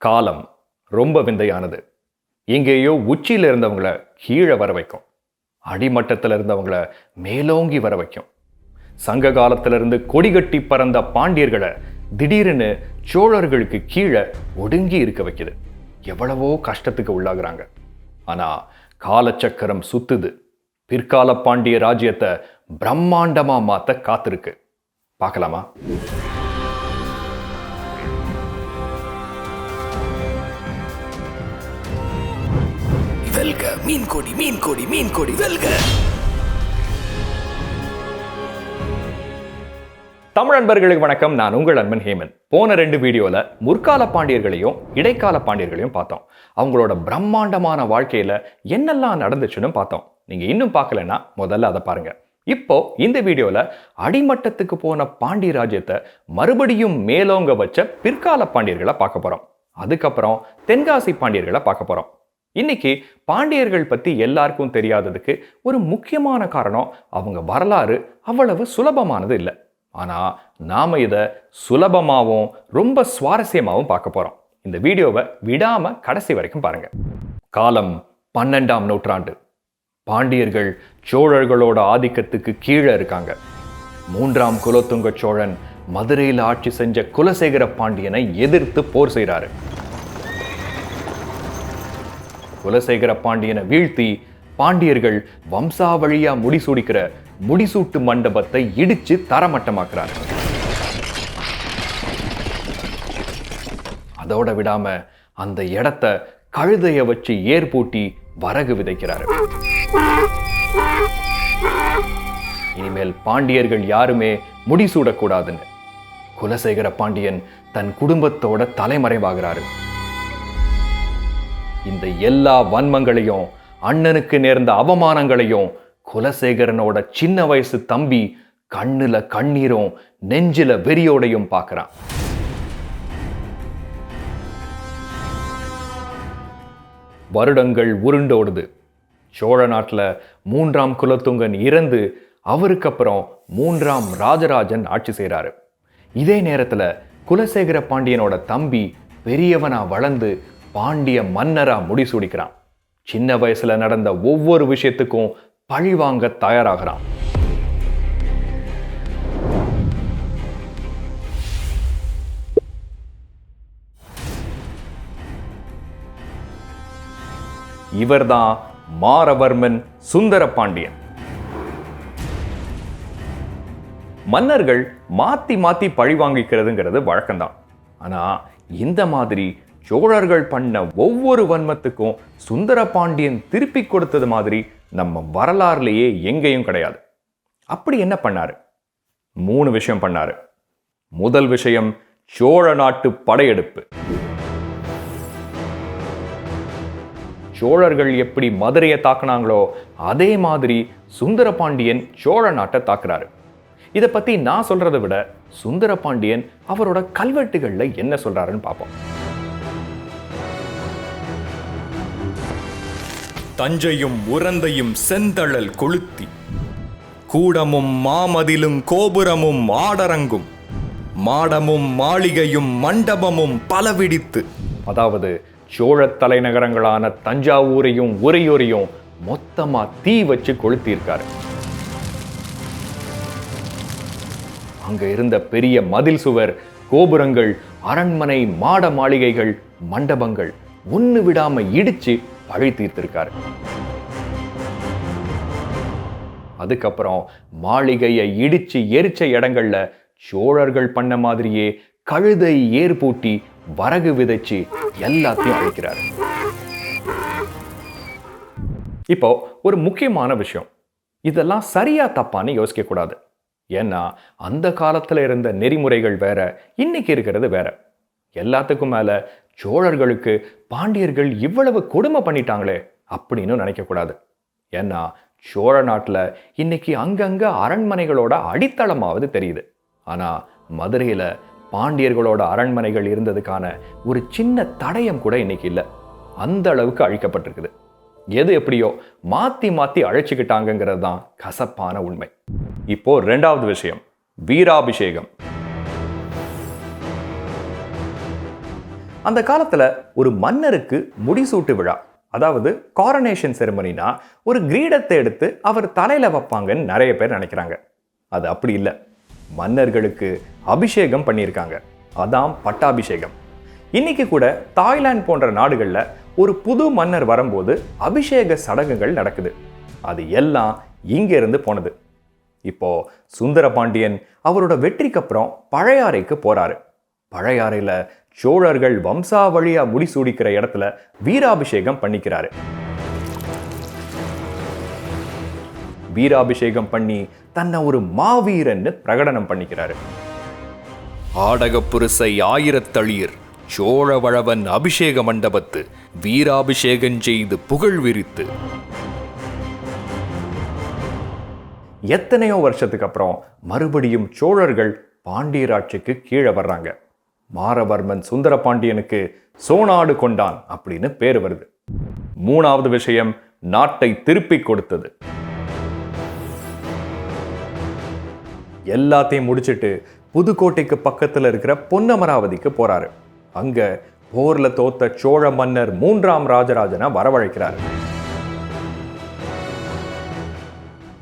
காலம் ரொம்ப விந்தையானது. எங்கேயோ உச்சியில் இருந்தவங்கள கீழே வர வைக்கும், அடிமட்டத்தில் இருந்தவங்கள மேலோங்கி வர வைக்கும். சங்க காலத்திலிருந்து கொடிகட்டி பறந்த பாண்டியர்களை திடீர்னு சோழர்களுக்கு கீழே ஒடுங்கி இருக்க வைக்குது. எவ்வளவோ கஷ்டத்துக்கு உள்ளாகுறாங்க. ஆனா காலச்சக்கரம் சுத்துது. பிற்கால பாண்டிய ராஜ்யத்தை பிரம்மாண்டமா மாத்த காத்திருக்கு. பார்க்கலாமா? வெல்க மீன் கொடி மீன் கொடி மீன் கொடி வெல்க. தமிழ் நண்பர்களுக்கு வணக்கம். நான் உங்கள் நண்பன் ஹேமந்த். போன 2 வீடியோல முற்கால பாண்டியர்களையும் இடைக்கால பாண்டியர்களையும் பார்த்தோம். அவங்களோட பிரம்மாண்டமான வாழ்க்கையில என்னெல்லாம் நடந்துச்சுன்னு பார்த்தோம். நீங்க இன்னும் பார்க்கலன்னா முதல்ல அதை பாருங்க. இப்போ இந்த வீடியோல அடிமட்டத்துக்கு போன பாண்டிய ராஜ்யத்தை மறுபடியும் மேலோங்க வச்ச பிற்கால பாண்டியர்களை பார்க்க போறோம். அதுக்கப்புறம் தென்காசி பாண்டியர்களை பார்க்க போறோம். இன்னைக்கு பாண்டியர்கள் பத்தி எல்லாருக்கும் தெரியாததுக்கு ஒரு முக்கியமான காரணம், அவங்க வரலாறு அவ்வளவு சுலபமானது இல்லை. ஆனா நாம இதை சுலபமாகவும் ரொம்ப சுவாரஸ்யமாகவும் பார்க்க போறோம். இந்த வீடியோவை விடாம கடைசி வரைக்கும் பாருங்க. காலம் 12ஆம் நூற்றாண்டு. பாண்டியர்கள் சோழர்களோட ஆதிக்கத்துக்கு கீழே இருக்காங்க. 3ஆம் குலோத்துங்க சோழன் மதுரையில் ஆட்சி செஞ்ச குலசேகர பாண்டியனை எதிர்த்து போர் செய்கிறாரு. குலசேகர பாண்டியனை வீழ்த்தி பாண்டியர்கள் வம்சாவழியா முடிசூடிக்கிற முடிசூட்டு மண்டபத்தை இடிச்சு தரமட்டமாக்குறாரு. அதோட விடாம அந்த இடத்தை கழுதைய வச்சு ஏர் பூட்டி வரகு விதைக்கிறாரு. இனிமேல் பாண்டியர்கள் யாருமே முடிசூடக்கூடாதுன்னு குலசேகர பாண்டியன் தன் குடும்பத்தோட தலைமறைவாகிறாரு. இந்த எல்லா வன்மங்களையும், அண்ணனுக்கு நேர்ந்த அவமானங்களையும் குலசேகரனோட சின்ன வயசு தம்பி கண்ணுல கண்ணீரும் நெஞ்சில வெறியோடையும் பார்க்கிறான். வருடங்கள் உருண்டோடுது. சோழ நாட்டில் 3ஆம் குலோத்துங்கன் இறந்து அவருக்கு அப்புறம் 3ஆம் ராஜராஜன் ஆட்சி செய்கிறாரு. இதே நேரத்தில் குலசேகர பாண்டியனோட தம்பி பெரியவனா வளர்ந்து பாண்டிய மன்னரா முடிசூடிக்கிறான். சின்ன வயசுல நடந்த ஒவ்வொரு விஷயத்துக்கும் பழிவாங்க தயாராகிறான். இவர்தான் மாரவர்மன் சுந்தர பாண்டியன். மன்னர்கள் மாத்தி மாத்தி பழி வாங்கிக்கிறதுங்கிறது வழக்கம்தான். ஆனா இந்த மாதிரி சோழர்கள் பண்ண ஒவ்வொரு வன்மத்துக்கும் சுந்தர பாண்டியன் திருப்பி கொடுத்தது மாதிரி நம்ம வரலாறுலேயே எங்கேயும் கிடையாது. அப்படி என்ன பண்ணாரு? 3 விஷயம் பண்ணாரு. முதல் விஷயம் சோழ நாட்டு படையெடுப்பு. சோழர்கள் எப்படி மதுரையை தாக்குனாங்களோ அதே மாதிரி சுந்தர பாண்டியன் சோழ நாட்டை தாக்குறாரு. இதை பத்தி நான் சொல்றதை விட சுந்தர பாண்டியன் அவரோட கல்வெட்டுகள்ல என்ன சொல்றாருன்னு பார்ப்போம். தஞ்சையும் உரந்தையும் செந்தழல் கொளுத்தி, கூடமும் மாமதிலும் கோபுரமும் ஆடரங்கும், மாடமும் மாளிகையும் மண்டபமும் பலவிடித்து, அதாவது சோழ தலைநகரங்களான தஞ்சாவூரையும் உறையூரையும் மொத்தமா தீ வச்சு கொளுத்தியிருக்காரு. அங்க இருந்த பெரிய மதில் சுவர், கோபுரங்கள், அரண்மனை, மாட மாளிகைகள், மண்டபங்கள் ஒண்ணு விடாம இடிச்சு பழி தீர்த்திருக்காரு. அதுக்கப்புறம் மாளிகையை இடிச்சு எரிச்ச இடங்கள்ல சோழர்கள் பண்ண மாதிரியே கழுதை ஏர் பூட்டி வரகு விதைச்சு எல்லாத்தையும் அழிக்கிறார். இப்போ ஒரு முக்கியமான விஷயம், இதெல்லாம் சரியா தப்பான்னு யோசிக்க கூடாது. ஏன்னா அந்த காலத்துல இருந்த நெறிமுறைகள் வேற, இன்னைக்கு இருக்கிறது வேற. எல்லாத்துக்கும் மேல சோழர்களுக்கு பாண்டியர்கள் இவ்வளவு கொடுமை பண்ணிட்டாங்களே அப்படின்னு நினைக்க கூடாது. ஏன்னா சோழ நாட்டில் இன்னைக்கு அங்கங்க அரண்மனைகளோட அடித்தளமாவது தெரியுது. ஆனா மதுரையில பாண்டியர்களோட அரண்மனைகள் இருந்ததுக்கான ஒரு சின்ன தடயம் கூட இன்னைக்கு இல்லை. அந்த அளவுக்கு அழிக்கப்பட்டிருக்குது. எது எப்படியோ மாத்தி மாத்தி அழைச்சிக்கிட்டாங்கிறது தான் கசப்பான உண்மை. இப்போ 2வது விஷயம், வீராபிஷேகம். அந்த காலத்துல ஒரு மன்னருக்கு முடிசூட்டு விழா, அதாவது காரனேஷன் செரிமனினா ஒரு கிரீடத்தை எடுத்து அவர் தலையில வைப்பாங்கன்னு நிறைய பேர் நினைக்கிறாங்க. அது அப்படி இல்லை. மன்னர்களுக்கு அபிஷேகம் பண்ணியிருக்காங்க. அதான் பட்டாபிஷேகம். இன்னைக்கு கூட தாய்லாந்து போன்ற நாடுகள்ல ஒரு புது மன்னர் வரும்போது அபிஷேக சடங்குகள் நடக்குது. அது எல்லாம் இங்க இருந்து போனது. இப்போ சுந்தர பாண்டியன் அவரோட வெற்றிக்கு அப்புறம் பழையாறைக்கு போறாரு. பழையாறையில சோழர்கள் வம்சாவழியா முடிசூடிக்கிற இடத்துல வீராபிஷேகம் பண்ணிக்கிறாரு. வீராபிஷேகம் பண்ணி தன்னை ஒரு மாவீரன்னு பிரகடனம் பண்ணிக்கிறாரு. ஆடக புருசை ஆயிரத்தளிர் சோழவழவன் அபிஷேக மண்டபத்து வீராபிஷேகம் செய்து புகழ் விரித்து. எத்தனையோ வருஷத்துக்கு அப்புறம் மறுபடியும் சோழர்கள் பாண்டியராட்சிக்கு கீழே வர்றாங்க. மாரவர்மன் சுந்தர பாண்டியனுக்கு சோநாடு கொண்டான் அப்படின்னு பேர் வருது. மூணாவது விஷயம், நாட்டை திருப்பி கொடுத்தது. எல்லாத்தையும் முடிச்சிட்டு புதுக்கோட்டைக்கு பக்கத்துல இருக்கிற பொன்னமராவதிக்கு போறாரு. அங்க போர்ல தோத்த சோழ மன்னர் 3ஆம் ராஜராஜனை வரவழைக்கிறாரு.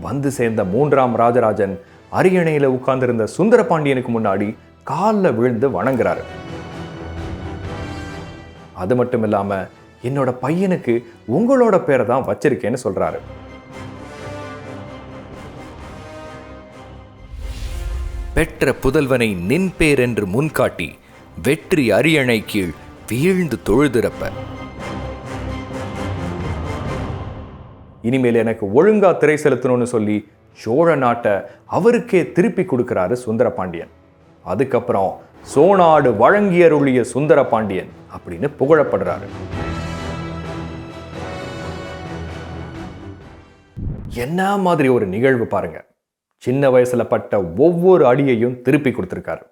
வந்து சேர்ந்த 3ஆம் ராஜராஜன் அரியணையில உட்கார்ந்திருந்த சுந்தர பாண்டியனுக்கு முன்னாடி காலில் விழுந்து வணங்குறாரு. அது மட்டும் இல்லாம, என்னோட பையனுக்கு உங்களோட பேரை தான் வச்சிருக்கேன்னு சொல்றாரு. பெற்ற புதல்வனை நின் பேர் என்று முன்காட்டி வெற்றி அரியணை கீழ் வீழ்ந்து தொழுதிறப்ப. இனிமேல் எனக்கு ஒழுங்கா திரை செலுத்தணும்னு சொல்லி சோழ நாட்டை அவருக்கே திருப்பி கொடுக்கிறாரு சுந்தர பாண்டியன். அதுக்கப்புறம் சோநாடு வழங்கியருளிய சுந்தர பாண்டியன் அப்படின்னு புகழப்படுறாரு. என்ன மாதிரி ஒரு நிகழ்வு பாருங்க. சின்ன வயசுல பட்ட ஒவ்வொரு அடியையும் திருப்பி கொடுத்திருக்காரு.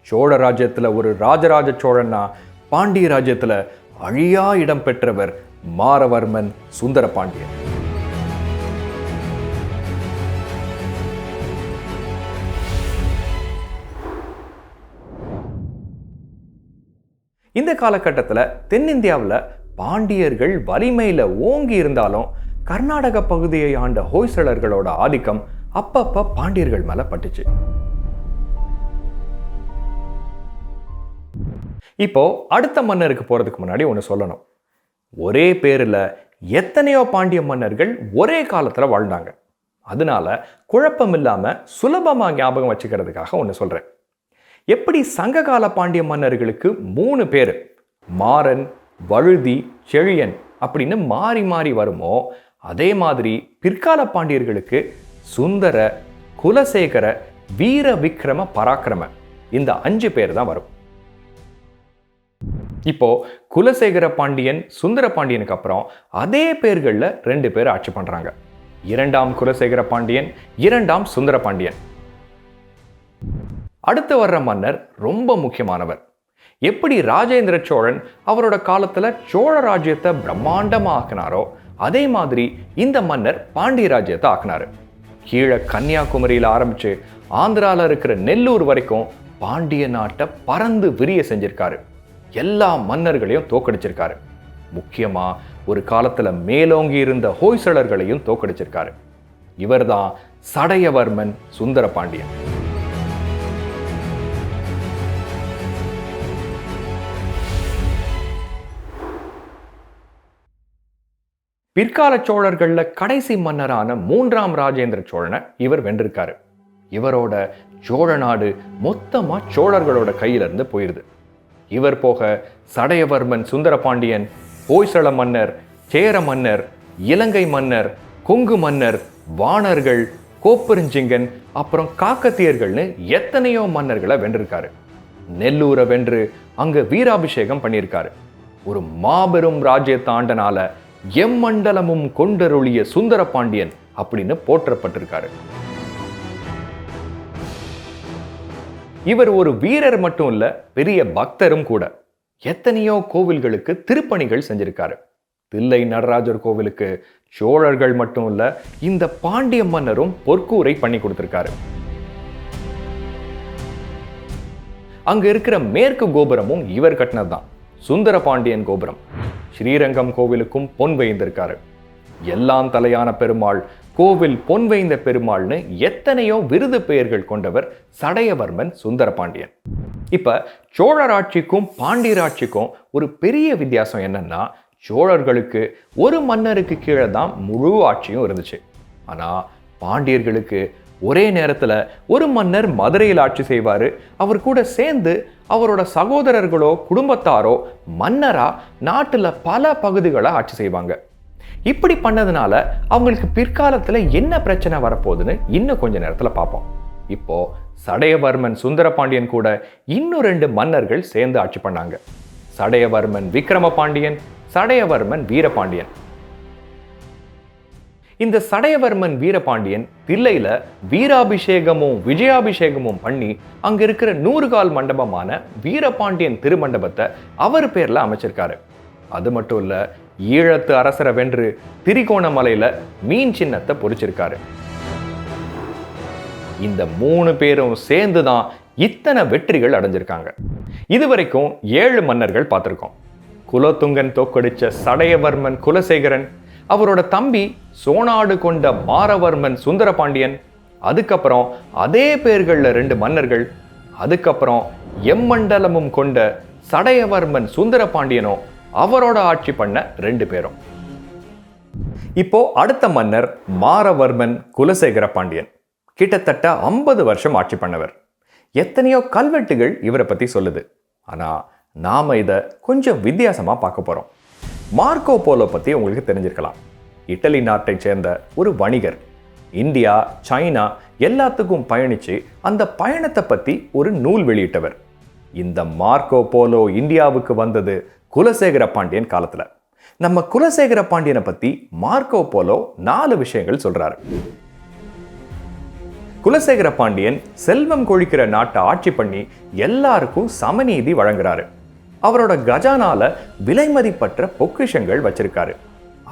சோழ ராஜ்யத்துல ஒரு ராஜராஜ சோழன்னா பாண்டிய ராஜ்யத்துல அழியா இடம் பெற்றவர் மாரவர்மன் சுந்தர பாண்டியன். இந்த காலகட்டத்தில் தென்னிந்தியாவில் பாண்டியர்கள் வலிமையில ஓங்கி இருந்தாலும் கர்நாடக பகுதியை ஆண்ட ஹோய்சளர்களோட ஆதிக்கம் அப்பப்ப பாண்டியர்கள் மேல பட்டுச்சு. இப்போ அடுத்த மன்னருக்கு போறதுக்கு முன்னாடி ஒன்று சொல்லணும். ஒரே பேர்ல எத்தனையோ பாண்டிய மன்னர்கள் ஒரே காலத்துல வாழ்ந்தாங்க. அதனால குழப்பம் இல்லாம சுலபமா ஞாபகம் வச்சுக்கிறதுக்காக ஒன்று சொல்றேன். எப்படி சங்ககால பாண்டிய மன்னர்களுக்கு 3 பேர் மாறன், வழுதி, செழியன் அப்படின்னு மாறி மாறி வருமோ, அதே மாதிரி பிற்கால பாண்டியர்களுக்கு சுந்தர, குலசேகர, வீர விக்ரம, பராக்கிரம இந்த 5 பேர் தான் வரும். இப்போ குலசேகர பாண்டியன், சுந்தர பாண்டியனுக்கு அப்புறம் அதே பேர்கள்ல 2 பேர் ஆட்சி பண்றாங்க. 2ஆம் குலசேகர பாண்டியன், 2ஆம் சுந்தர பாண்டியன். அடுத்து வர்ற மன்னர் ரொம்ப முக்கியமானவர். எப்படி ராஜேந்திர சோழன் அவரோட காலத்துல சோழ ராஜ்யத்தை பிரம்மாண்டமா ஆக்கினாரோ, அதே மாதிரி இந்த மன்னர் பாண்டிய ராஜ்யத்தை ஆக்கினாரு. கீழே கன்னியாகுமரியில ஆரம்பிச்சு ஆந்திரால இருக்கிற நெல்லூர் வரைக்கும் பாண்டிய நாட்டை பறந்து விரிய செஞ்சிருக்காரு. எல்லா மன்னர்களையும் தோக்கடிச்சிருக்காரு. முக்கியமா ஒரு காலத்துல மேலோங்கி இருந்த ஹோய்சளர்களையும் தோக்கடிச்சிருக்காரு. இவர்தான் சடையவர்மன் சுந்தர பாண்டியன். பிற்கால சோழர்கள்ல கடைசி மன்னரான 3ஆம் ராஜேந்திர சோழனை இவர் வென்றிருக்காரு. இவரோட சோழ நாடு மொத்தமா சோழர்களோட கையில இருந்து போயிருது. இவர் போக சடையவர்மன் சுந்தர பாண்டியன், ஹோய்சள மன்னர், சேர மன்னர், இலங்கை மன்னர், கொங்கு மன்னர், வாணர்கள், கோப்பெருஞ்சிங்கன், அப்புறம் காக்கத்தியர்கள்னு எத்தனையோ மன்னர்களை வென்றிருக்காரு. நெல்லூரை வென்று அங்க வீராபிஷேகம் பண்ணியிருக்காரு. ஒரு மாபெரும் ராஜ்யத்தை ஆண்டனால எம்மண்டலமும் கொண்டருளிய சுந்தர பாண்டியன் அப்படின்னு போற்றப்பட்டிருக்காரு. இவர் ஒரு வீரர் மட்டும் இல்ல, பெரிய பக்தரும் கூட. எத்தனையோ கோவில்களுக்கு திருப்பணிகள் செஞ்சிருக்காரு. தில்லை நடராஜர் கோவிலுக்கு சோழர்கள் மட்டும் இல்ல, இந்த பாண்டிய மன்னரும் பொற்கூரை பண்ணி கொடுத்திருக்காரு. அங்க இருக்கிற மேற்கு கோபுரமும் இவர் கட்டினதுதான். சுந்தரபாண்டியன் கோபுரம். ஸ்ரீரங்கம் கோவிலுக்கும் பொன் வைந்திருக்காரு. எல்லாம் தலையான பெருமாள், கோவில் பொன் வைந்த பெருமாள்னு எத்தனையோ விருது பெயர்கள் கொண்டவர் சடையவர்மன் சுந்தரபாண்டியன். இப்ப சோழர் ஆட்சிக்கும் பாண்டியர் ஆட்சிக்கும் ஒரு பெரிய வித்தியாசம் என்னன்னா, சோழர்களுக்கு ஒரு மன்னருக்கு கீழே தான் முழு ஆட்சியும் இருந்துச்சு. ஆனா பாண்டியர்களுக்கு ஒரே நேரத்துல ஒரு மன்னர் மதுரையில் ஆட்சி செய்வாரு. அவர் கூட சேர்ந்து அவரோட சகோதரர்களோ குடும்பத்தாரோ மன்னரா நாட்டுல பல பகுதிகளை ஆட்சி செய்வாங்க. இப்படி பண்ணதுனால அவங்களுக்கு பிற்காலத்துல என்ன பிரச்சனை வரப்போகுதுன்னு இன்னும் கொஞ்ச நேரத்துல பார்ப்போம். இப்போ சடையவர்மன் சுந்தரபாண்டியன் கூட இன்னும் 2 மன்னர்கள் சேர்ந்து ஆட்சி பண்ணாங்க. சடையவர்மன் விக்ரமபாண்டியன், சடையவர்மன் வீரபாண்டியன். இந்த சடையவர்மன் வீரபாண்டியன் தில்லையில வீராபிஷேகமும் விஜயாபிஷேகமும் பண்ணி அங்க இருக்கிற 100 கால் மண்டபமான வீரபாண்டியன் திருமண்டபத்தை அவர் பேர்ல அமைச்சிருக்காரு. அது மட்டும் இல்ல, ஈழத்து அரசரை வென்று திரிகோணமலையில மீன் சின்னத்தை பொறிச்சிருக்காரு. இந்த 3 பேரும் சேர்ந்துதான் இத்தனை வெற்றிகள் அடைஞ்சிருக்காங்க. இதுவரைக்கும் 7 மன்னர்கள் பார்த்திருக்கோம். குலோத்துங்கன் தோக்கடிச்ச சடையவர்மன் குலசேகரன், அவரோட தம்பி சோனாடு கொண்ட மாரவர்மன் சுந்தரபாண்டியன், அதுக்கப்புறம் அதே பேர்கள்ல 2 மன்னர்கள், அதுக்கப்புறம் எம்மண்டலமும் கொண்ட சடையவர்மன் சுந்தரபாண்டியனும் அவரோட ஆட்சி பண்ண 2 பேரும். இப்போ அடுத்த மன்னர் மாரவர்மன் குலசேகர பாண்டியன். கிட்டத்தட்ட 50 வருஷம் ஆட்சி பண்ணவர். எத்தனையோ கல்வெட்டுகள் இவரை பத்தி சொல்லுது. ஆனா நாம இதை கொஞ்சம் வித்தியாசமா பார்க்க போறோம். மார்க்கோ போலோ பத்தி உங்களுக்கு தெரிஞ்சிருக்கலாம். இட்டலி நாட்டை சேர்ந்த ஒரு வணிகர். இந்தியா, சைனா எல்லாத்துக்கும் பயணிச்சு அந்த பயணத்தை பத்தி ஒரு நூல் வெளியிட்டவர். இந்த மார்க்கோ போலோ இந்தியாவுக்கு வந்தது குலசேகர பாண்டியன் காலத்துல. நம்ம குலசேகர பாண்டியனை பத்தி மார்க்கோ போலோ 4 விஷயங்கள் சொல்றாரு. குலசேகர பாண்டியன் செல்வம் கொழிக்கிற நாட்டை ஆட்சி பண்ணி எல்லாருக்கும் சமநீதி வழங்குறாரு. அவரோட கஜானால விலைமதிப்பற்ற பொக்கிஷங்கள் வச்சிருக்காரு.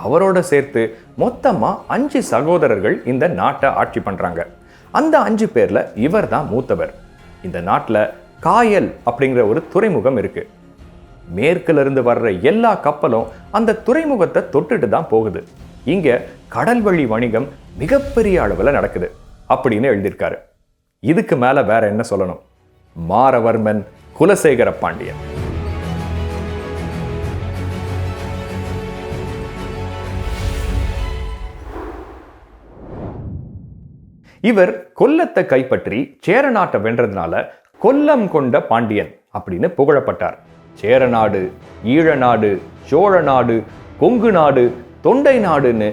அவரோட சேர்த்து மொத்தமா 5 சகோதரர்கள் இந்த நாட்டை ஆட்சி பண்றாங்க. அந்த 5 பேர்ல இவர் தான் மூத்தவர். இந்த நாட்டுல காயல் அப்படிங்கிற ஒரு துறைமுகம் இருக்கு. மேற்குல இருந்து வர்ற எல்லா கப்பலும் அந்த துறைமுகத்தை தொட்டுட்டு தான் போகுது. இங்க கடல் வழி வணிகம் மிகப்பெரிய அளவுல நடக்குது அப்படின்னு எழுதியிருக்காரு. இதுக்கு மேல வேற என்ன சொல்லணும்? மாரவர்மன் குலசேகர பாண்டியன். இவர் கொல்லத்தை கைப்பற்றி சேர நாட்டை வென்றதுனால கொல்லம் கொண்ட பாண்டியன் அப்படின்னு புகழப்பட்டார். சேரநாடு, ஈழநாடு, சோழ நாடு, கொங்கு நாடு, தொண்டை நாடுன்னு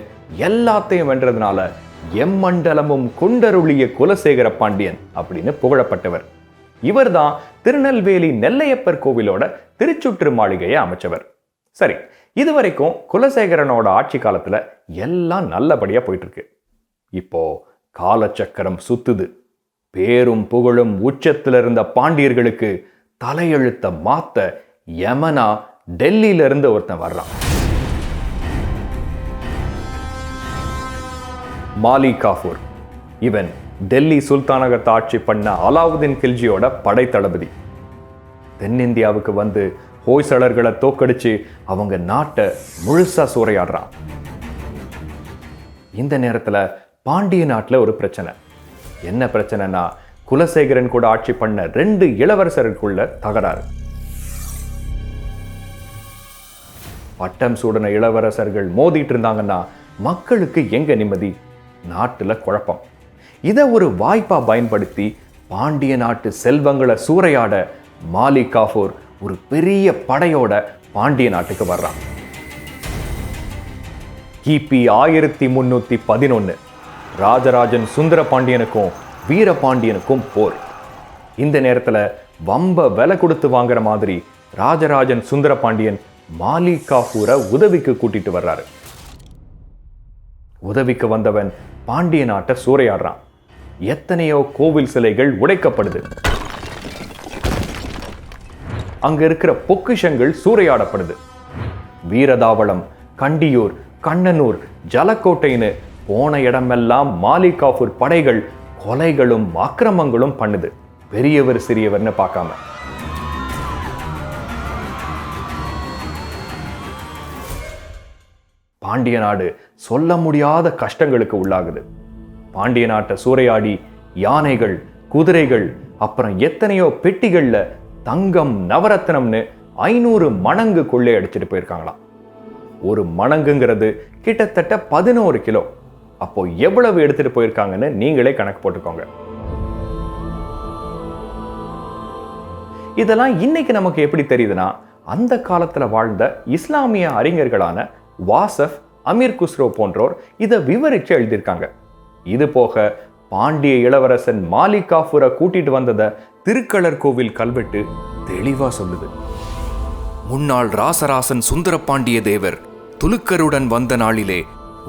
எல்லாத்தையும் வென்றதுனால எம்மண்டலமும் கொண்டருளிய குலசேகர பாண்டியன் அப்படின்னு புகழப்பட்டவர். இவர் தான் திருநெல்வேலி நெல்லையப்பர் கோவிலோட திருச்சுற்று மாளிகையை அமைச்சவர். சரி, இதுவரைக்கும் குலசேகரனோட ஆட்சி காலத்துல எல்லாம் நல்லபடியா போயிட்டு இருக்கு. இப்போ காலச்சக்கரம் சுத்துது. பேரும் புகழும் உச்சத்துல இருந்த பாண்டியர்களுக்கு தலையெழுத்த மாத்த யமனா டெல்லியில இருந்து ஒருத்தன் வர்றான். மாலி காஃபூர். இவன் டெல்லி சுல்தானகத்தை ஆட்சி பண்ண அலாவுதீன் கில்ஜியோட படை தளபதி. தென்னிந்தியாவுக்கு வந்து ஹோய்சளர்களை தோக்கடிச்சு அவங்க நாட்டை முழுசா சூறையாடுறான். இந்த நேரத்துல பாண்டிய நாட்டில் ஒரு பிரச்சனை. என்ன பிரச்சனைனா, குலசேகரன் கூட ஆட்சி பண்ண 2 இளவரசருக்குள்ள தகராறு. பட்டம் சூடின இளவரசர்கள் மோதிட்டு இருந்தாங்கன்னா மக்களுக்கு எங்க நிம்மதி? நாட்டுல குழப்பம். இதை ஒரு வாய்ப்பா பயன்படுத்தி பாண்டிய நாட்டு செல்வங்களை சூறையாட மாலி காஃபூர் ஒரு பெரிய படையோட பாண்டிய நாட்டுக்கு வர்றான். கிபி 1311 ராஜராஜன் சுந்தரபாண்டியனுக்கும் வீரபாண்டியனுக்கும் போர். இந்த நேரத்துல வம்ப விலை கொடுத்து வாங்குற மாதிரி ராஜராஜன் சுந்தரபாண்டியன் மாலி காஃபூரை உதவிக்கு கூட்டிட்டு வர்றாரு. உதவிக்கு வந்தவன் பாண்டிய நாட்டை சூறையாடுறான். எத்தனையோ கோவில் சிலைகள் உடைக்கப்படுது. அங்க இருக்கிற பொக்கிஷங்கள் சூறையாடப்படுது. வீரதாவளம், கண்டியூர், கண்ணனூர், ஜலக்கோட்டைன்னு போன இடமெல்லாம் மாலி காஃபூர் படைகள் கொலைகளும் ஆக்கிரமங்களும் பண்ணுது. பெரியவர் சிறியவர்னு பார்க்காம. பாண்டிய நாடு சொல்ல முடியாத கஷ்டங்களுக்கு உள்ளாகுது. பாண்டிய நாட்டை சூறையாடி யானைகள், குதிரைகள், அப்புறம் எத்தனையோ பெட்டிகள்ல தங்கம், நவரத்னம்னு 500 மணங்கு கொள்ளை அடிச்சுட்டு போயிருக்காங்களாம். ஒரு மணங்குங்கிறது கிட்டத்தட்ட 11 கிலோ. அப்போ எவ்வளவு எடுத்துட்டு போயிருக்காங்கன்னு நீங்களே கணக்கு போட்டுக்கோங்க. இதெல்லாம் இன்னைக்கு நமக்கு எப்படி தெரியுதுன்னா, அந்த காலத்துல வாழ்ந்த இஸ்லாமிய அறிஞர்களான வாசஃப், அமீர் குஸ்ரோ போன்றோர் இதை விவரிச்சு எழுதியிருக்காங்க. இது போக பாண்டிய இளவரசன் மாலிக் காஃபூரை கூட்டிட்டு வந்ததை திருக்களர் கோவில் கல்வெட்டு தெளிவா சொல்லுது. முன்னாள் ராசராசன் சுந்தரபாண்டிய தேவர் துலுக்கருடன் வந்த நாளிலே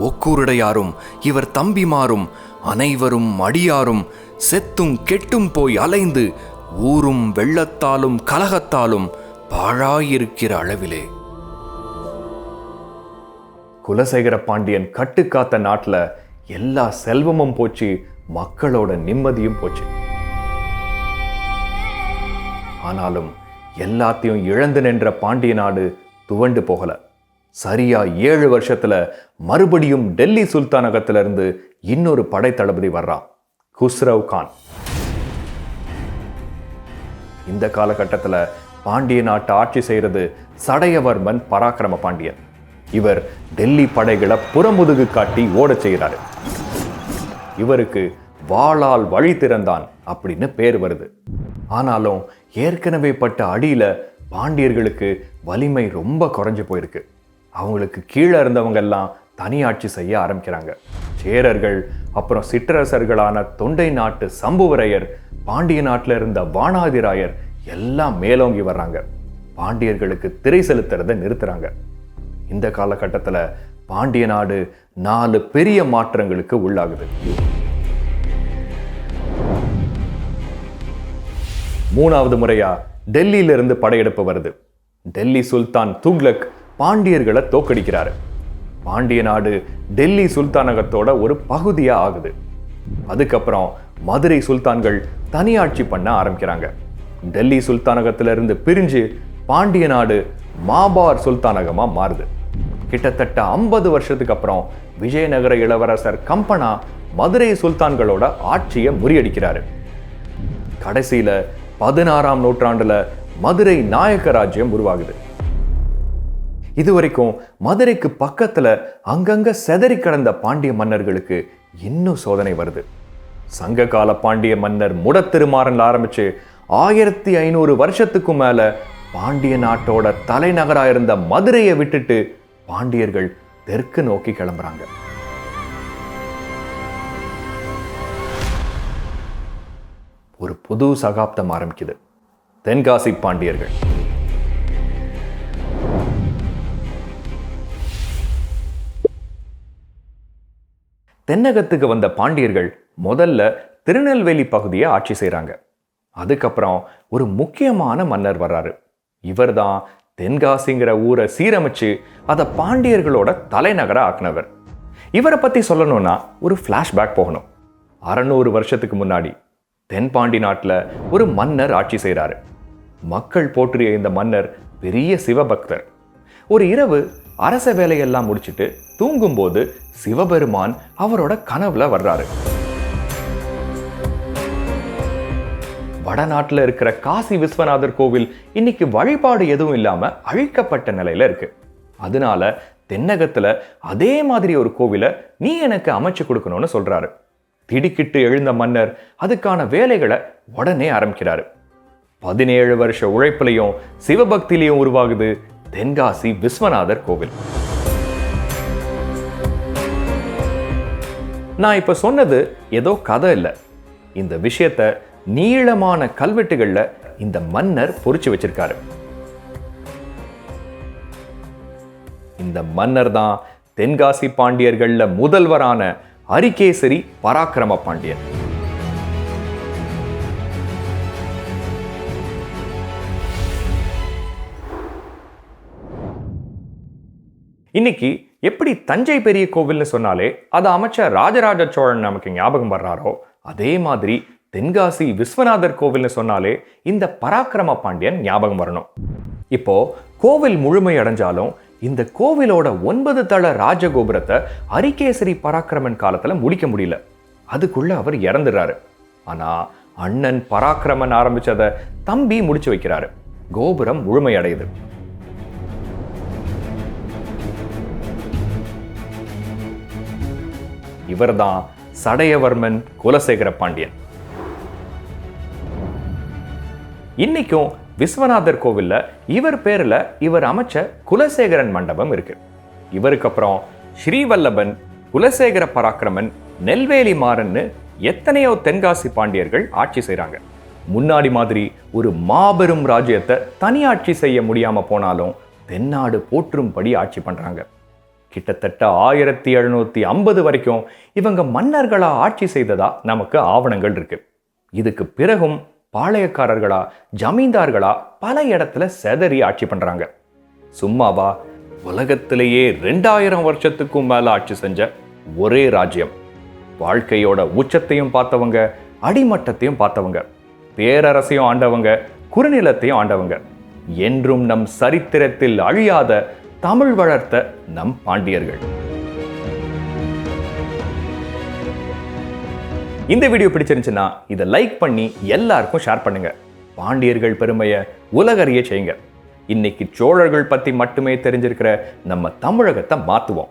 ஒக்கூருடையாரும் இவர் தம்பிமாரும் அனைவரும் அடியாரும் செத்தும் கெட்டும் போய் அலைந்து ஊரும் வெள்ளத்தாலும் கலகத்தாலும் பாழாயிருக்கிற அளவிலே. குலசேகர பாண்டியன் கட்டுக்காத்த நாட்டுல எல்லா செல்வமும் போச்சு, மக்களோட நிம்மதியும் போச்சு. ஆனாலும் எல்லாத்தையும் இழந்து நின்ற பாண்டிய நாடு துவண்டு போகல. சரியா 7 வருஷத்துல மறுபடியும் டெல்லி சுல்தானகத்திலிருந்து இன்னொரு படை தளபதி வர்றான், குஸ்ரவ் கான். இந்த காலகட்டத்துல பாண்டிய நாட்டை ஆட்சி செய்யறது சடையவர்மன் பராக்கிரம பாண்டியன். இவர் டெல்லி படைகளை புறமுதுகு காட்டி ஓடச் செய்கிறாரு. இவருக்கு வாளால் வழி திறந்தான் அப்படின்னு பேர் வருது. ஆனாலும் ஏற்கனவே பட்ட அடியில பாண்டியர்களுக்கு வலிமை ரொம்ப குறைஞ்சு போயிருக்கு. அவங்களுக்கு கீழே இருந்தவங்க எல்லாம் தனியாட்சி செய்ய ஆரம்பிக்கிறாங்க. சேரர்கள், அப்புறம் சிற்றரசர்களான தொண்டை நாட்டு சம்புவரையர், பாண்டிய நாட்டில் இருந்த வானாதிராயர் எல்லாம் மேலோங்கி வர்றாங்க. பாண்டியர்களுக்கு திரை செலுத்துறதை நிறுத்துறாங்க. இந்த காலகட்டத்தில் பாண்டிய நாடு 4 பெரிய மாற்றங்களுக்கு உள்ளாகுது. 3வது முறையா டெல்லியிலிருந்து படையெடுப்பு வருது. டெல்லி சுல்தான் துக்ளக் பாண்டியர்களை தோக்கடிக்கிறாரு. பாண்டிய நாடு டெல்லி சுல்தானகத்தோட ஒரு பகுதியா ஆகுது. அதுக்கப்புறம் மதுரை சுல்தான்கள் தனியாட்சி பண்ண ஆரம்பிக்கிறாங்க. டெல்லி சுல்தானகத்திலிருந்து பிரிஞ்சு பாண்டிய நாடு மாபார் சுல்தானகமா மாறுது. கிட்டத்தட்ட 50 வருஷத்துக்கு அப்புறம் விஜயநகர இளவரசர் கம்பனா மதுரை சுல்தான்களோட ஆட்சியை முறியடிக்கிறாரு. கடைசியில 16ஆம் நூற்றாண்டுல மதுரை நாயக்க ராஜ்யம் உருவாகுது. இதுவரைக்கும் மதுரைக்கு பக்கத்துல அங்கங்க செதறி கடந்த பாண்டிய மன்னர்களுக்கு இன்னும் சோதனை வருது. சங்ககால பாண்டிய மன்னர் முடத்திருமாறன் ஆரம்பிச்சு 1500 வருஷத்துக்கும் மேல பாண்டிய நாட்டோட தலைநகரா இருந்த மதுரையை விட்டுட்டு பாண்டியர்கள் தெற்கு நோக்கி கிளம்புறாங்க. ஒரு புது சகாப்தம் ஆரம்பிக்குது. தென்காசி பாண்டியர்கள். தென்னகத்துக்கு வந்த பாண்டியர்கள் முதல்ல திருநெல்வேலி பகுதியை ஆட்சி செய்கிறாங்க. அதுக்கப்புறம் ஒரு முக்கியமான மன்னர் வர்றாரு. இவர் தான் தென்காசிங்கிற ஊரை சீரமைச்சு அதை பாண்டியர்களோட தலைநகரா ஆக்குனவர். இவரை பத்தி சொல்லணும்னா ஒரு ஃப்ளாஷ்பேக் போகணும். 600 வருஷத்துக்கு முன்னாடி தென்பாண்டி நாட்டில் ஒரு மன்னர் ஆட்சி செய்கிறாரு. மக்கள் போற்றிய இந்த மன்னர் பெரிய சிவபக்தர். ஒரு இரவு அரச வேலையெல்லாம் முடிச்சுட்டு தூங்கும்போது சிவபெருமான் அவரோட கனவுல வர்றாரு. வடநாட்டில் இருக்கிற காசி விஸ்வநாதர் கோவில் இன்னைக்கு வழிபாடு எதுவும் இல்லாம அழிக்கப்பட்ட நிலையில இருக்கு. அதனால தென்னகத்துல அதே மாதிரி ஒரு கோவிலை நீ எனக்கு அமைச்சு கொடுக்கணும்னு சொல்றாரு. திடுக்கிட்டு எழுந்த மன்னர் அதுக்கான வேலைகளை உடனே ஆரம்பிக்கிறாரு. 17 வருஷ உழைப்பிலையும் சிவபக்திலையும் உருவாகுது தென்காசி விஸ்வநாதர் கோவில். நான் இப்ப சொன்னது ஏதோ கதை இல்லை. இந்த விஷயத்தை நீளமான கல்வெட்டுகள்ல இந்த மன்னர் பொறிச்சு வச்சிருக்காரு. இந்த மன்னர் தான் தென்காசி பாண்டியர்கள்ல முதல்வரான அரிகேசரி பராக்கிரம பாண்டியன். இன்னைக்கு எப்படி தஞ்சை பெரிய கோவில்னு சொன்னாலே அதை அமைச்ச ராஜராஜ சோழன் நமக்கு ஞாபகம் வர்றாரோ, அதே மாதிரி தென்காசி விஸ்வநாதர் கோவில்னு சொன்னாலே இந்த பராக்கிரம பாண்டியன் ஞாபகம் வரணும். இப்போ கோவில் முழுமை அடைஞ்சாலும் இந்த கோவிலோட 9 தள ராஜகோபுரத்தை அரிகேசரி பராக்கிரமன் காலத்துல முடிக்க முடியல. அதுக்குள்ள அவர் இறந்துடுறாரு. ஆனா அண்ணன் பராக்கிரமன் ஆரம்பிச்சதை தம்பி முடிச்சு வைக்கிறாரு. கோபுரம் முழுமை அடையுது. இவர்தான் சடையவர்மன் குலசேகர பாண்டியன். இன்னைக்கும் விஸ்வநாதர் கோவில்ல இவர் பேர்ல இவர் அமைச்ச குலசேகரன் மண்டபம் இருக்கு. இவருக்கு அப்புறம் ஸ்ரீவல்லபன், குலசேகர பராக்கிரமன், நெல்வேலி மாறன்னு எத்தனையோ தென்காசி பாண்டியர்கள் ஆட்சி செய்றாங்க. முன்னாடி மாதிரி ஒரு மாபெரும் ராஜ்யத்தை தனியாட்சி செய்ய முடியாம போனாலும் தென்னாடு போற்றும்படி ஆட்சி பண்றாங்க. கிட்டத்தட்ட 1750 வரைக்கும் இவங்க மன்னர்களா ஆட்சி செய்ததா நமக்கு ஆவணங்கள் இருக்கு. இதுக்கு பிறகும் பாளையக்காரர்களா, ஜமீன்தார்களா பல இடத்துல செதறி ஆட்சி பண்றாங்க. சும்மாவா, உலகத்திலேயே 2000 வருஷத்துக்கும் மேல ஆட்சி செஞ்ச ஒரே ராஜ்யம். வாழ்க்கையோட உச்சத்தையும் பார்த்தவங்க, அடிமட்டத்தையும் பார்த்தவங்க, பேரரசையும் ஆண்டவங்க, குறுநிலத்தையும் ஆண்டவங்க. என்றும் நம் சரித்திரத்தில் அழியாத தமிழ் வளர்த்த நம் பாண்டியர்கள். இந்த வீடியோ பிடிச்சிருந்துச்சுன்னா இதை லைக் பண்ணி எல்லாருக்கும் ஷேர் பண்ணுங்க. பாண்டியர்கள் பெருமையை உலகறிய செய்யுங்க. இன்னைக்கு சோழர்கள் பத்தி மட்டுமே தெரிஞ்சிருக்கிற நம்ம தமிழகத்தை மாத்துவோம்.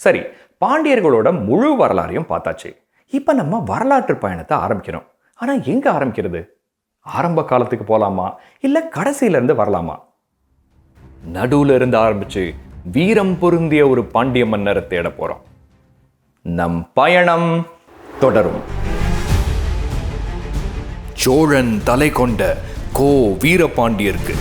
சரி, பாண்டியர்களோட முழு வரலாறையும் பார்த்தாச்சு. இப்ப நம்ம வரலாற்று பயணத்தை ஆரம்பிக்கிறோம். ஆனா எங்க ஆரம்பிக்கிறது? ஆரம்ப காலத்துக்கு போலாமா, இல்ல கடைசியில இருந்து வரலாமா? நடுவுல இருந்து ஆரம்பிச்சு வீரம் பொருந்திய ஒரு பாண்டிய மன்னரை தேட போறோம். நம் பயணம் தொடரும். சோழன் தலை கொண்ட கோ வீரபாண்டியருக்கு